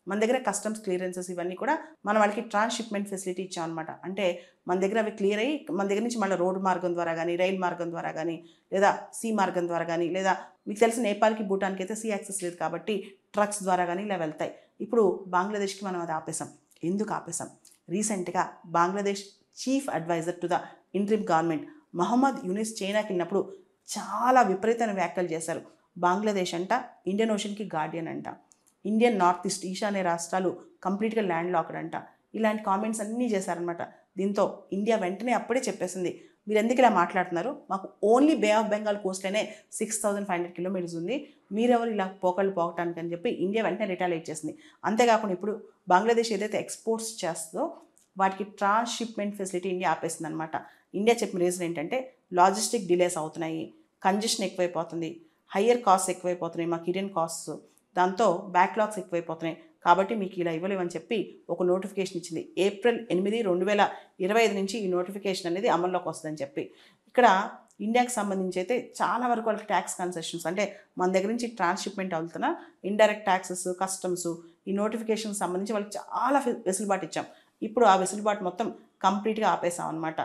మన దగ్గర customs clearances ఇవన్నీ కూడా మనం వాళ్ళకి ట్రాన్స్‌షిప్‌మెంట్ ఫెసిలిటీ ఇచ్చామనమాట. అంటే మన దగ్గర అవి క్లియర్ అయ్యి మన దగ్గర నుంచి మళ్ళీ రోడ్డు మార్గం ద్వారా గానీ, రైలు మార్గం ద్వారా గానీ, లేదా సీ మార్గం ద్వారా గానీ, లేదా మీకు తెలిసి నేపాల్‌కి, భూటాన్‌కి అయితే సీ యాక్సెస్ లేదు కాబట్టి ట్రక్స్ ద్వారా గానీ ఇలా వెళ్తాయి. ఇప్పుడు బంగ్లాదేశ్‌కి మనం అది ఆపేసాం. ఎందుకు ఆపేసాం? రీసెంట్‌గా Bangladesh chief adviser to the interim government Mohammad Yunus చైనాకి వెళ్ళినప్పుడు చాలా విపరీతమైన వ్యాఖ్యలు చేశారు. బంగ్లాదేశ్ అంట ఇండియన్ ఓషన్‌కి గార్డియన్ అంట. ఇండియన్ నార్త్ ఈస్ట్ ఈశాన్య రాష్ట్రాలు కంప్లీట్గా ల్యాండ్ లాక్డ్ అంట. ఇలాంటి కామెంట్స్ అన్నీ చేశారనమాట. దీంతో ఇండియా వెంటనే అప్పుడే చెప్పేసింది, మీరు ఎందుకు ఇలా మాట్లాడుతున్నారు, మాకు ఓన్లీ బే ఆఫ్ బెంగాల్ కోస్ట్లోనే 6500 కిలోమీటర్స్ ఉంది, మీరెవరు ఇలా పోకళ్ళు పోవటానికి అని చెప్పి ఇండియా వెంటనే రిటాలియేట్ చేసింది. అంతేకాకుండా ఇప్పుడు బంగ్లాదేశ్ ఏదైతే ఎక్స్పోర్ట్స్ చేస్తుందో వాటికి ట్రాన్స్‌షిప్‌మెంట్ ఫెసిలిటీ ఇండియా ఆపేసింది అనమాట. ఇండియా చెప్పిన రీజన్ ఏంటంటే లాజిస్టిక్ డిలేస్ అవుతున్నాయి, కంజెషన్ ఎక్కువైపోతుంది, హయ్యర్ కాస్ట్ ఎక్కువైపోతున్నాయి, మాకు హిడెన్ కాస్ట్స్, దాంతో బ్యాక్లాగ్స్ ఎక్కువైపోతున్నాయి, కాబట్టి మీకు ఇలా ఇవ్వలేమని చెప్పి ఒక నోటిఫికేషన్ ఇచ్చింది. ఏప్రిల్ 8, 2025 నుంచి ఈ నోటిఫికేషన్ అనేది అమల్లోకి వస్తుందని చెప్పి. ఇక్కడ ఇండియాకి సంబంధించి అయితే చాలా వరకు వాళ్ళకి ట్యాక్స్ కన్సెషన్స్ అంటే మన దగ్గర నుంచి ట్రాన్స్‌షిప్‌మెంట్ అవుతున్న ఇండైరెక్ట్ ట్యాక్సెస్, కస్టమ్స్ ఈ నోటిఫికేషన్కి సంబంధించి వాళ్ళకి చాలా వెసులుబాటు ఇచ్చాం. ఇప్పుడు ఆ వెసులుబాటు మొత్తం కంప్లీట్గా ఆపేసాం అనమాట.